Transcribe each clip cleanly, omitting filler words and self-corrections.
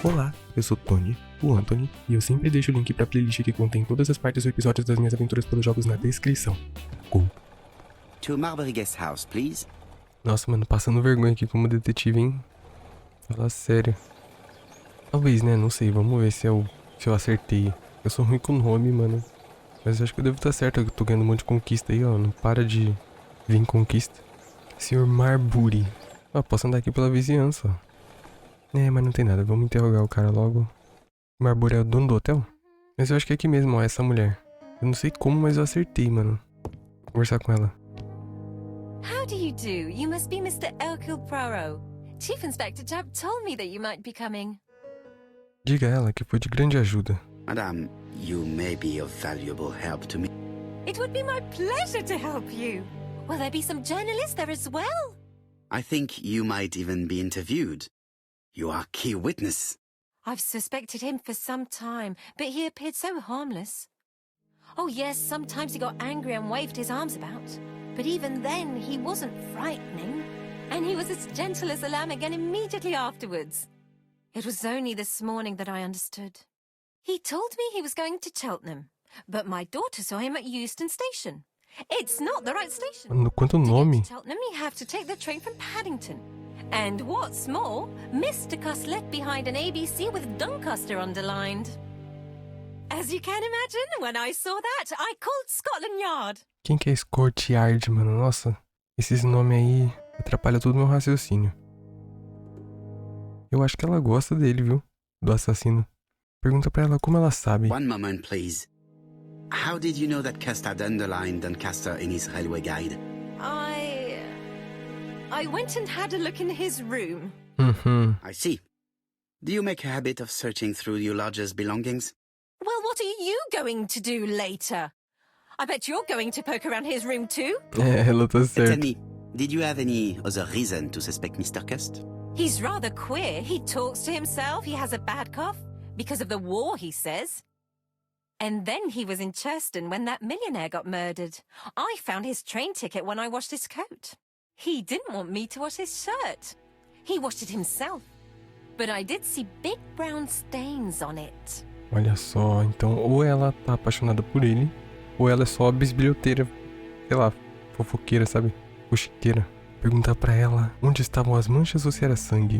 Olá, eu sou Tony, o Anthony, e eu sempre deixo o link pra playlist que contém todas as partes ou episódios das minhas aventuras pelos jogos na descrição. Go! To Marbury Guest House, please. Nossa, mano, passando vergonha aqui como detetive, hein? Fala sério. Talvez, né? Não sei, vamos ver se eu acertei. Eu sou ruim com nome, mano. Mas eu acho que eu devo estar certo, eu tô ganhando um monte de conquista aí, ó. Não para de vir conquista. Senhor Marbury. Ó, posso andar aqui pela vizinhança, ó. Mas não tem nada, vamos interrogar o cara logo. Marbury é o dono do hotel? Mas eu acho que é aqui mesmo, ó, essa mulher. Eu não sei como, mas eu acertei, mano. Vou conversar com ela. How do you do? You must be Mr. Poirot. Chief Inspector Jubb told me that you might be coming. Diga a ela que foi de grande ajuda. Madame, you may be of valuable help to me. It would be my pleasure to help you. Will there be some journalists there as well? I think you might even be interviewed. You are key witness. I've suspected him for some time, but he appeared so harmless. Oh yes, sometimes he got angry and waved his arms about. But even then, he wasn't frightening. And he was as gentle as a lamb again immediately afterwards. It was only this morning that I understood. He told me he was going to Cheltenham, but my daughter saw him at Euston Station. It's not the right station. Mano, quanto To nome. get to Cheltenham, you have to take the train from Paddington. And what's more, Mr. Cuss left behind an ABC with Doncaster underlined. As you can imagine, when I saw that, I called Scotland Yard. Quem que é Scott Yard, mano? Nossa, esses nomes aí atrapalham todo o meu raciocínio. Eu acho que ela gosta dele, viu? Do assassino. Pergunta pra ela como ela sabe. One moment, please. How did you know that Cust had underlined Doncaster in his railway guide? I went and had a look in his room. I see. Do you make a habit of searching through your lodger's belongings? Well, what are you going to do later? I bet you're going to poke around his room too. Ela tá Tell certa. me, did you have any other reason to suspect Mr. Cust? He's rather queer. He talks to himself. He has a bad cough. Because of the war, he says. And then he was in Churston when that millionaire got murdered. I found his train ticket when I washed his coat. He didn't want me to wash his shirt. He washed it himself. But I did see big brown stains on it. Olha só, então ou ela tá apaixonada por ele, ou ela é só bisbilhoteira, sei lá, fofoqueira, sabe? Fuxiqueira. Perguntar pra ela onde estavam as manchas ou se era sangue.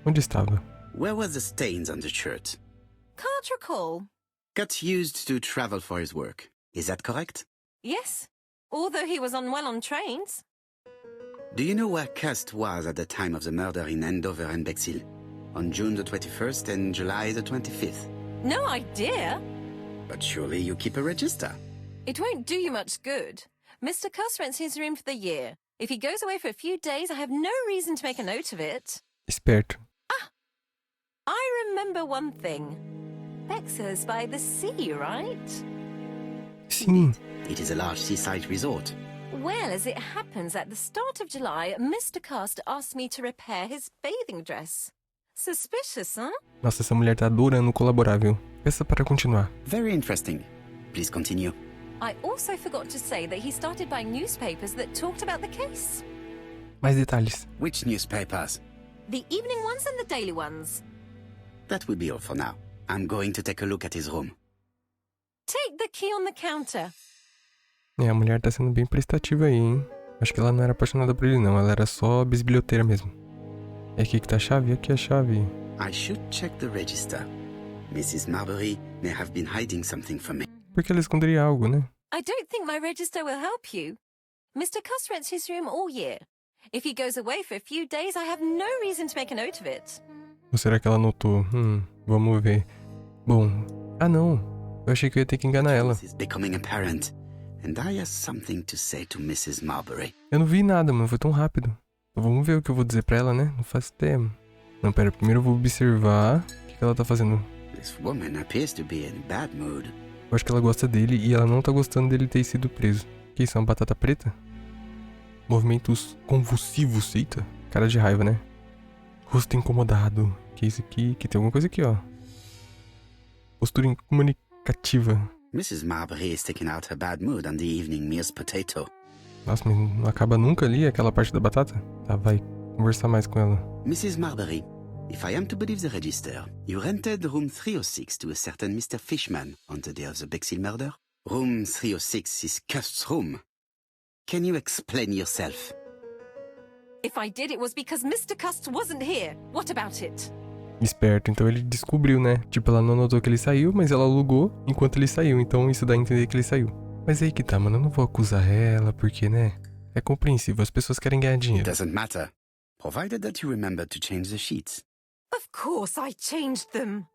Onde estava? Where were the stains on the shirt? Can't recall. Cust used to travel for his work. Is that correct? Yes, although he was unwell on trains. Do you know where Cust was at the time of the murder in Andover and Bexhill? On June the 21st and July the 25th? No idea. But surely you keep a register. It won't do you much good. Mr. Cuss rents his room for the year. If he goes away for a few days, I have no reason to make a note of it. Esperto. I remember one thing. Bexhill's by the sea, right? Sim. It is a large seaside resort. Well, as it happens, at the start of July, Mr. Cust asked me to repair his bathing dress. Suspicious, huh? Nossa, essa mulher tá adorando colaborar, viu? Peça para continuar. Very interesting. Please continue. I also forgot to say that he started buying newspapers that talked about the case. Mais detalhes. Which newspapers? The evening ones and the daily ones. That will be all for now. I'm going to take a look at his room. Take the key on the counter. A mulher tá sendo bem prestativa aí, hein? Acho que ela não era apaixonada por ele, não. Ela era só bisbilhoteira mesmo. É aqui que tá a chave? Aqui a chave. I should check the register. Mrs. Marbury may have been hiding something from me. Porque ela esconderia algo, né? I don't think my register will help you. Mr. Cuss rents his room all year. If he goes away for a few days, I have no reason to make a note of it. Ou será que ela notou? Vamos ver. Bom, não. Eu achei que eu ia ter que enganar ela. This is becoming apparent, and I have something to say to Mrs. Marbury. Eu não vi nada, mano. Foi tão rápido. Então, vamos ver o que eu vou dizer pra ela, né? Não faço ideia. Não, pera. Primeiro eu vou observar o que ela tá fazendo. This woman appears to be in bad mood. Eu acho que ela gosta dele e ela não tá gostando dele ter sido preso. Que isso, é uma batata preta? Movimentos convulsivos, eita. Cara de raiva, né? Rosto incomodado. Que isso aqui? Que tem alguma coisa aqui, ó. Postura incomunicativa. Mrs. Marbury is taking out her bad mood on the evening meal's potato. Nossa, mas não acaba nunca ali aquela parte da batata? Tá, vai. Conversar mais com ela. Mrs. Marbury, If I am to believe the register, you rented room 306 to a certain Mr. Fishman on the day of the Bexhill murder. Room 306 is Cust's room. Can you explain yourself? If I did, it was because Mr. Cust wasn't here. What about it? Esperto, então ele descobriu, né? Tipo, ela não notou que ele saiu, mas ela alugou enquanto ele saiu. Então isso dá a entender que ele saiu. Mas aí que tá, mano. Eu não vou acusar ela, porque, né? É compreensível, as pessoas querem ganhar dinheiro. Doesn't matter, provided that you remember to change the sheets. Of course I changed them.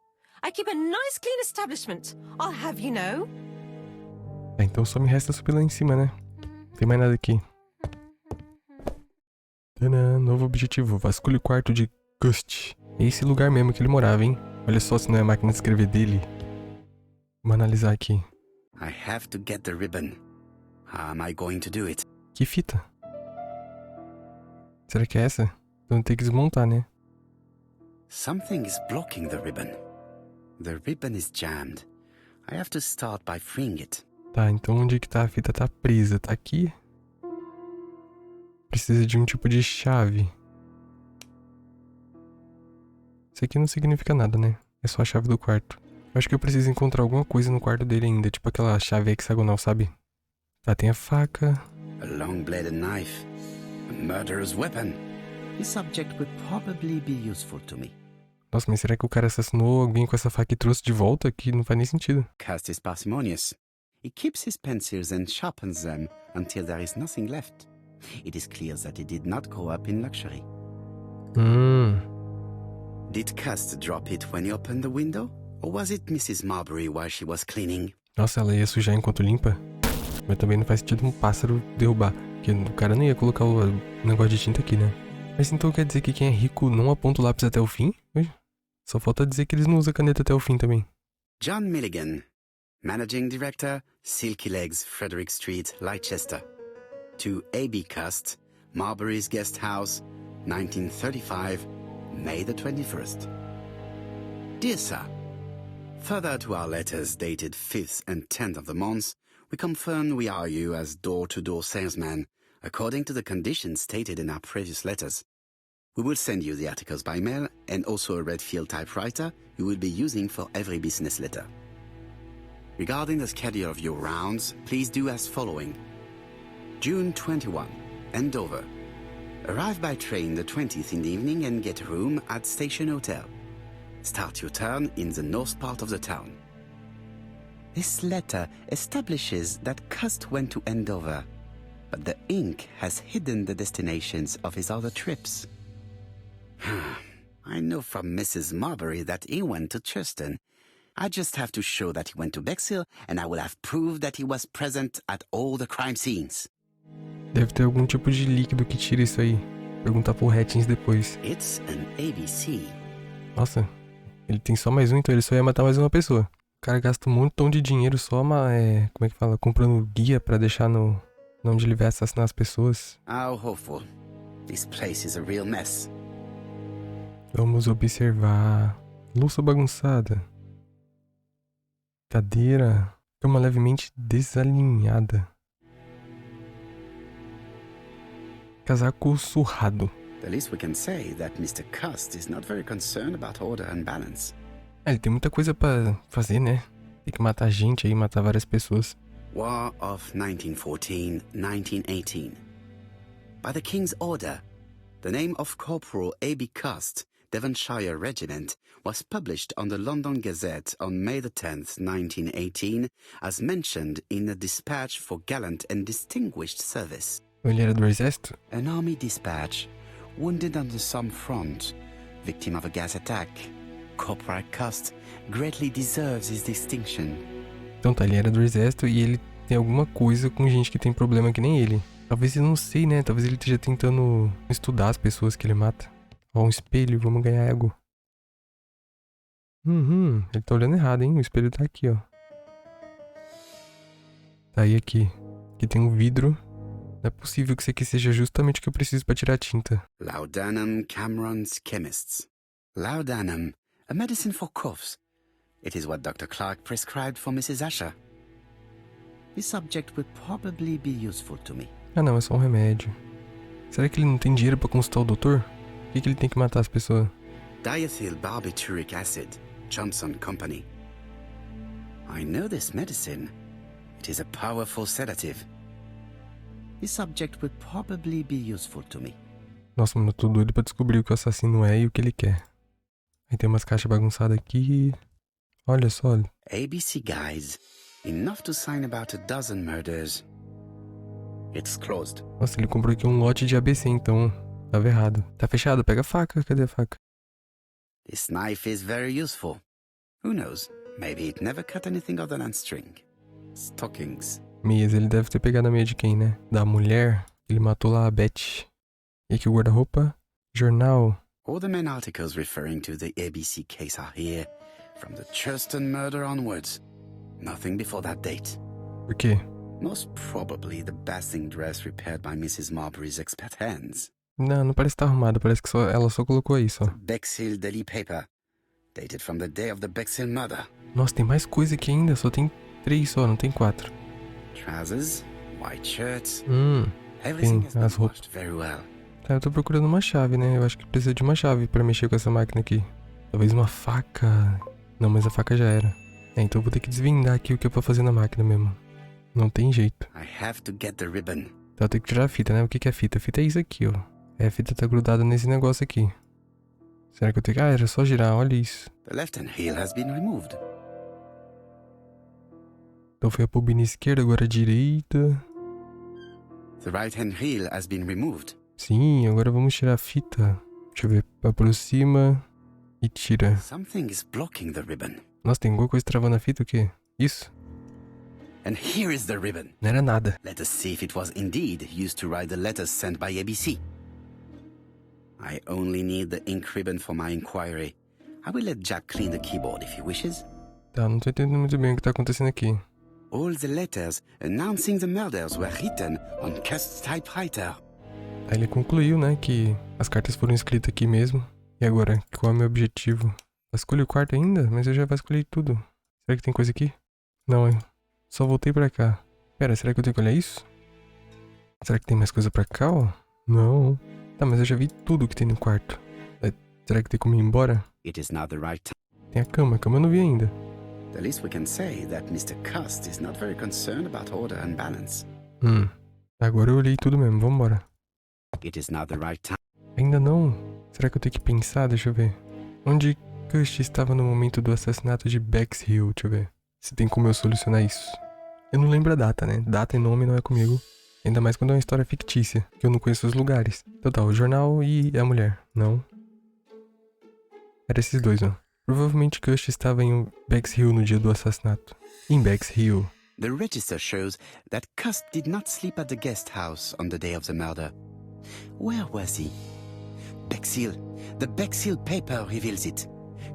I keep a nice clean establishment, I'll have you know. É, então só me resta subir lá em cima, né? Não tem mais nada aqui. Tadã, novo objetivo. Vasculhe o quarto de Gust. É esse lugar mesmo que ele morava, hein? Olha só se não é a máquina de escrever dele. Vamos analisar aqui. I have to get the ribbon. How am I going to do it? Que fita? Será que é essa? Então tem que desmontar, né? Something is blocking the ribbon. The ribbon is jammed. I have to start by freeing it. Tá, então onde que tá? A fita tá presa. Tá aqui? Precisa de um tipo de chave. Isso aqui não significa nada, né? É só a chave do quarto. Eu acho que eu preciso encontrar alguma coisa no quarto dele ainda. Tipo aquela chave hexagonal, sabe? Tá, tem a faca. A long-bladed knife. A murderer's weapon. This subject would probably be useful to me. Nossa, mas será que o cara assassinou alguém com essa faca e trouxe de volta? Que não faz nem sentido. Cust is parsimonious. He keeps his pencils and sharpens them until there is nothing left. It is clear that he did not grow up in luxury. Did Cust drop it when he opened the window? Or was it Mrs. Marbury while she was cleaning? Nossa, ela ia sujar enquanto limpa? Mas também não faz sentido um pássaro derrubar. Porque o cara não ia colocar o negócio de tinta aqui, né? Mas então quer dizer que quem é rico não aponta o lápis até o fim? Só falta dizer que eles não usam caneta até o fim também. John Milligan, Managing Director, Silky Legs, Frederick Street, Leicester. To A.B. Cust, Marbury's Guest House, 1935, May the 21st. Dear Sir, further to our letters dated 5th and 10th of the month, we confirm we are you as door-to-door salesman, according to the conditions stated in our previous letters. We will send you the articles by mail and also a Redfield typewriter you will be using for every business letter. Regarding the schedule of your rounds, please do as following. June 21, Andover. Arrive by train the 20th in the evening and get a room at Station Hotel. Start your turn in the north part of the town. This letter establishes that Cust went to Andover, but the ink has hidden the destinations of his other trips. I know from Mrs. Marbury that he went to Churston. I just have to show that he went to Bexhill, and I will have proved that he was present at all the crime scenes. Deve ter algum tipo de líquido que tira isso aí. Perguntar pro Rettins depois. It's an ABC. Nossa, ele tem só mais um, então ele só ia matar mais uma pessoa. O cara gasta um montão de dinheiro só, como é que fala? Comprando guia pra deixar no onde ele vai assassinar as pessoas. How hopeful. This place is a real mess. Vamos observar. Louça bagunçada. Cadeira. Cama levemente desalinhada. Casaco surrado. The least we can say that Mr. Cust is not very concerned about order and balance. Ele tem muita coisa pra fazer, né? Tem que matar gente aí, matar várias pessoas. War of 1914-1918. By the King's order, the name of Corporal A.B. Cust, Devonshire Regiment, was published on the London Gazette on May the 10th, 1918, as mentioned in a dispatch for gallant and distinguished service. Ele era do exército? An army dispatch, wounded on the Somme front, victim of a gas attack. Corporal Cust greatly deserves his distinction. Então tá, ele era do exército e ele tem alguma coisa com gente que tem problema que nem ele. Talvez eu não sei, né? Talvez ele esteja tentando estudar as pessoas que ele mata. Ó, um espelho, vamos ganhar ego. Ele tá olhando errado, hein? O espelho tá aqui, ó. Tá aí aqui. Aqui tem um vidro. Não é possível que isso aqui seja justamente o que eu preciso pra tirar a tinta. Laudanum Cameron's Chemists. Laudanum, a medicine for coughs. It is what Dr. Clark prescribed for Mrs. Asher. This subject would probably be useful to me. Ah não, é só um remédio. Será que ele não tem dinheiro pra consultar o doutor? Por que ele tem que matar as pessoas? Diethyl barbituric acid, Johnson Company. I know this medicine. It is a powerful sedative. This subject will probably be useful to me. Nossa, mano, eu tô doido pra descobrir o que o assassino é e o que ele quer. Aí tem umas caixas bagunçadas aqui. Olha só, olha. ABC guys. Enough to sign about a dozen murders. It's closed. Nossa, ele comprou aqui um lote de ABC, então tava errado. Tá fechado, pega a faca. Cadê a faca? This knife is very useful. Who knows? Maybe it never cut anything other than string. Stockings. Meias, ele deve ter pegado a meia de quem, né? Da mulher. Ele matou lá a Beth. E aqui o guarda-roupa. Jornal. All the main articles referring to the ABC case are here, from the Churston murder onwards. Nothing before that date. Por quê? Most probably the basting dress repaired by Mrs. Marbury's expert hands. Não parece estar arrumado. Parece que ela só colocou isso, ó. Bexhill Daily Paper, dated from the day of the Bexhill murder. Nossa, tem mais coisa aqui ainda. Só tem 3 só, não tem 4. Trousers, white shirts. Tem Everything has as been roupas. washed very well. Tá, eu tô procurando uma chave, né? Eu acho que precisa de uma chave pra mexer com essa máquina aqui. Talvez uma faca. Não, mas a faca já era. É, então eu vou ter que desvendar aqui o que é pra fazer na máquina mesmo. Não tem jeito. I have to get the ribbon. Então eu tenho que tirar a fita, né? O que é fita? A fita é isso aqui, ó. É, a fita tá grudada nesse negócio aqui. Será que eu tenho que... Ah, era só girar, olha isso. The left hand heel has been removed. Então foi a bobina esquerda, agora a direita. The right hand heel has been removed. Sim, agora vamos tirar a fita. Deixa eu ver. Aproxima e tira. Something is blocking the ribbon. Nossa, tem alguma coisa travando a fita, o quê? Isso? And here is the ribbon. Não era nada. Let us see if it was indeed used to write the letters sent by ABC. I only need the ink ribbon for my inquiry. I will let Jack clean the keyboard if he wishes. Tá, não tô entendendo muito bem o que tá acontecendo aqui. All the letters announcing the murders were written on Cust's typewriter. Aí ele concluiu, né, que as cartas foram escritas aqui mesmo. E agora, qual é o meu objetivo? Vasculhe o quarto ainda? Mas eu já vasculhei tudo. Será que tem coisa aqui? Não, eu só voltei pra cá. Pera, será que eu tenho que olhar isso? Será que tem mais coisa pra cá, ó? Não. Tá, mas eu já vi tudo que tem no quarto. Será que tem como ir embora? It is not the right time. Tem a cama eu não vi ainda. The least we can say that Mr. Cust is not very concerned about order and balance. Agora eu olhei tudo mesmo, vambora. It is not the right time. Ainda não? Será que eu tenho que pensar? Deixa eu ver. Onde Cust estava no momento do assassinato de Bexhill? Deixa eu ver. Se tem como eu solucionar isso. Eu não lembro a data, né? Data e nome não é comigo. Ainda mais quando é uma história fictícia, que eu não conheço os lugares. Então tá, o jornal e a mulher. Não. Era esses dois, ó. Provavelmente Cust estava em Bexhill no dia do assassinato. Em Bexhill. The register shows that Cust did not sleep at the guest house on the day of the murder. Where was he? Bexhill. The Bexhill paper reveals it.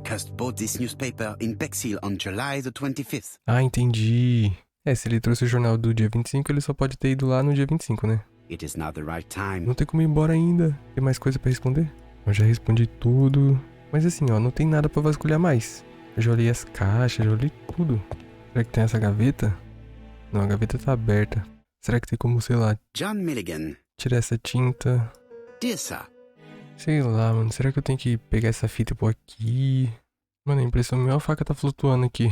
Cust bought this newspaper in Bexhill on July the 25th. Ah, entendi. É, se ele trouxe o jornal do dia 25, ele só pode ter ido lá no dia 25, né? It is not the right time. Não tem como ir embora ainda. Tem mais coisa pra responder? Eu já respondi tudo. Mas assim, ó, não tem nada pra vasculhar mais. Eu já olhei as caixas, já olhei tudo. Será que tem essa gaveta? Não, a gaveta tá aberta. Será que tem como, sei lá, John Milligan. tirar essa tinta? Dear sir. Sei lá, mano. Será que eu tenho que pegar essa fita e pôr aqui? Mano, a impressão minha, a faca tá flutuando aqui.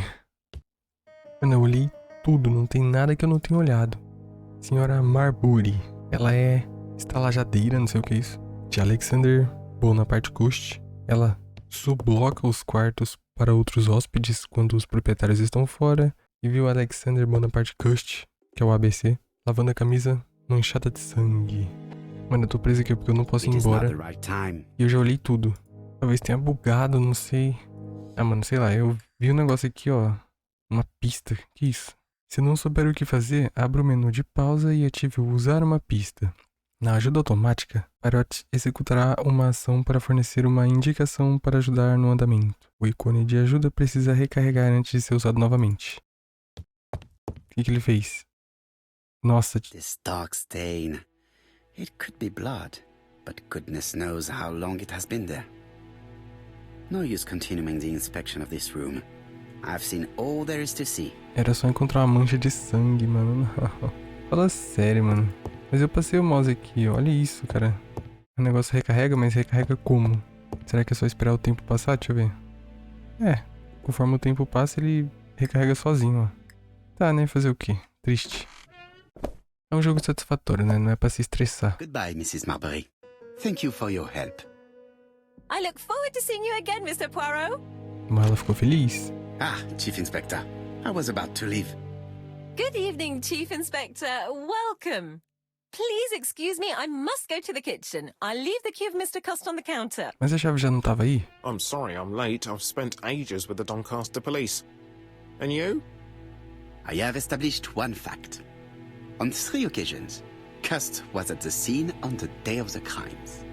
Mano, eu olhei tudo. Não tem nada que eu não tenha olhado. Senhora Marbury. Ela é estalajadeira, não sei o que é isso. De Alexander Bonaparte. Ela subloca os quartos para outros hóspedes quando os proprietários estão fora. E viu Alexander Bonaparte Cust, que é o ABC, lavando a camisa manchada de sangue. Mano, eu tô preso aqui porque eu não posso ir embora. E eu já olhei tudo. Talvez tenha bugado, não sei. Ah, mano, sei lá, eu vi um negócio aqui, ó. Uma pista. Que isso? Se não souber o que fazer, abra o menu de pausa e ative o usar uma pista. Na ajuda automática, Parrot executará uma ação para fornecer uma indicação para ajudar no andamento. O ícone de ajuda precisa recarregar antes de ser usado novamente. O que ele fez? Nossa. This dark stain. It could be blood, but goodness knows how long it has been there. No use continuing the inspection of this room. I've seen all there is to see. Era só encontrar uma mancha de sangue, mano. Fala sério, mano. Mas eu passei o mouse aqui, olha isso, cara. O negócio recarrega, mas recarrega como? Será que é só esperar o tempo passar? Deixa eu ver. É, conforme o tempo passa, ele recarrega sozinho, ó. Tá, né? Fazer o quê? Triste. É um jogo satisfatório, né? Não é pra se estressar. Goodbye, Mrs. Marbury. Thank you for your help. I look forward to seeing you again, Mr. Poirot. Mas ela ficou feliz. Ah, Chief Inspector. I was about to leave. Good evening, Chief Inspector. Welcome. Please excuse me, I must go to the kitchen. I'll leave the key of Mr. Cust on the counter. Mas a chave já não tava aí? I'm sorry I'm late. I've spent ages with the Doncaster police. And you? I have established one fact. On 3 occasions, Cust was at the scene on the day of the crimes.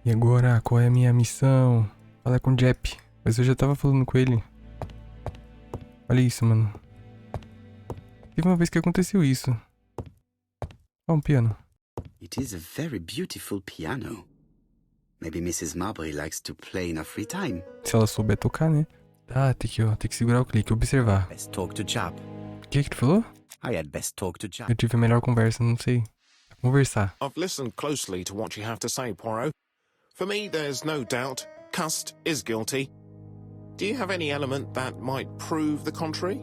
E agora, qual é a minha missão? Falar com o Jep. Mas eu já tava falando com ele. Olha isso, mano. Teve uma vez que aconteceu isso. Ó, um piano. It is a very beautiful piano. Maybe Mrs. Marbury likes to play in her free time. Se ela souber tocar, né? Tá, tem que segurar o clique, observar. Best talk to Job. O que tu falou? I had best talk to Job. Eu tive a melhor conversa, não sei. Conversar. I've listened closely to what you have to say, Poirot. For me, there's no doubt Cust is guilty. Do you have any element that might prove the contrary?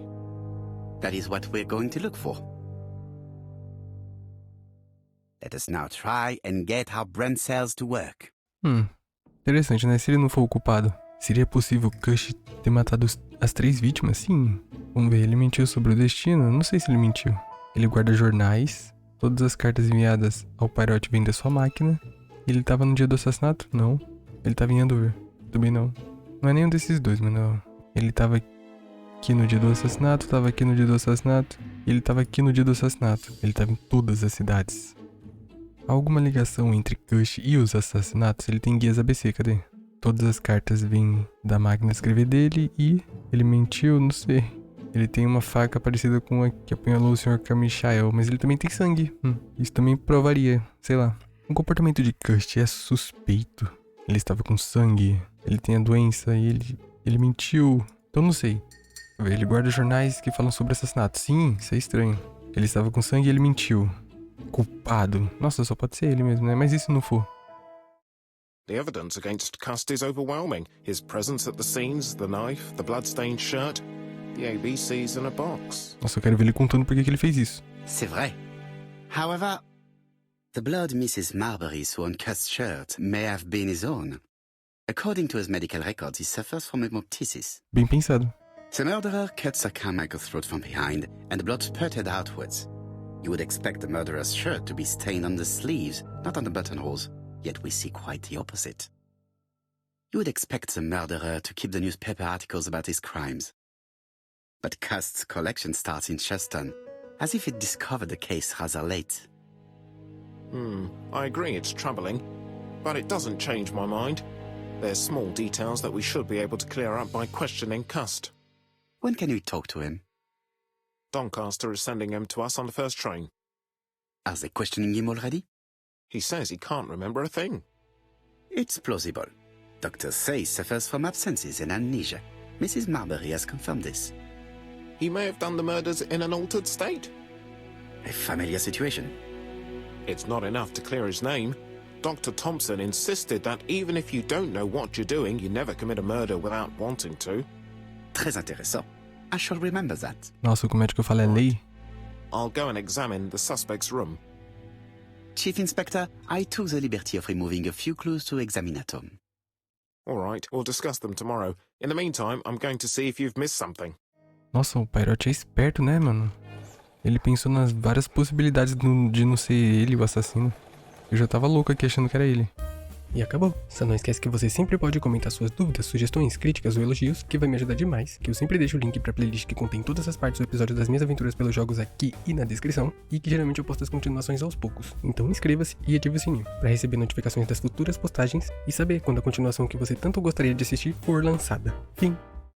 That is what we're going to look for. Let us now try and get our brain cells to work. Interessante, né? Se ele não for o culpado, seria possível Cush ter matado as 3 vítimas? Sim. Vamos ver, ele mentiu sobre o destino? Não sei se ele mentiu. Ele guarda jornais, todas as cartas enviadas ao Poirot vêm da sua máquina. Ele tava no dia do assassinato? Não. Ele tava em Andover? Também não. Não é nenhum desses dois, mano. Ele tava aqui no dia do assassinato, tava aqui no dia do assassinato, e ele tava aqui no dia do assassinato. Ele tava em todas as cidades. Há alguma ligação entre Cush e os assassinatos? Ele tem guias ABC, cadê? Todas as cartas vêm da máquina de escrever dele e ele mentiu, não sei. Ele tem uma faca parecida com a que apunhalou o Sr. Carmichael, mas ele também tem sangue. Isso também provaria, sei lá. O comportamento de Cush é suspeito. Ele estava com sangue, ele tem a doença e ele mentiu. Então não sei. Ele guarda jornais que falam sobre assassinato. Sim, isso é estranho. Ele estava com sangue e ele mentiu. Culpado. Nossa, só pode ser ele mesmo, né? Mas e se não for? The evidence against Cust is overwhelming. His presence at the scenes, the knife, the blood-stained shirt, the ABCs in a box. Nossa, eu quero ver ele contando por que ele fez isso. C'est vrai. However, the blood Mrs. Marbury saw on Cust's shirt may have been his own. According to his medical records, he suffers from hemoptysis. Bem pensado. The murderer cuts Sir Carmichael's throat from behind, and the blood spurted outwards. You would expect the murderer's shirt to be stained on the sleeves, not on the buttonholes, yet we see quite the opposite. You would expect the murderer to keep the newspaper articles about his crimes. But Cust's collection starts in Cheston, as if it discovered the case rather late. I agree it's troubling, but it doesn't change my mind. There's small details that we should be able to clear up by questioning Cust. When can we talk to him? Doncaster is sending him to us on the first train. Are they questioning him already? He says he can't remember a thing. It's plausible. Doctors say he suffers from absences and amnesia. Mrs. Marbury has confirmed this. He may have done the murders in an altered state. A familiar situation. It's not enough to clear his name. Dr. Thompson insisted that even if you don't know what you're doing, you never commit a murder without wanting to. Très intéressant. I shall remember that. Nossa, o que o médico fala é lei. I'll go and examine the suspect's room. Chief Inspector, I took the liberty of removing a few clues to examinatum. All right, we'll discuss them tomorrow. In the meantime, I'm going to see if you've missed something. Nossa, o Poirot é esperto, né, mano? Ele pensou nas várias possibilidades de não ser ele o assassino. Eu já tava louco aqui achando que era ele. E acabou. Só não esquece que você sempre pode comentar suas dúvidas, sugestões, críticas ou elogios, que vai me ajudar demais, que eu sempre deixo o link pra playlist que contém todas as partes do episódio das minhas aventuras pelos jogos aqui e na descrição, e que geralmente eu posto as continuações aos poucos. Então inscreva-se e ative o sininho, pra receber notificações das futuras postagens e saber quando a continuação que você tanto gostaria de assistir for lançada. Fim!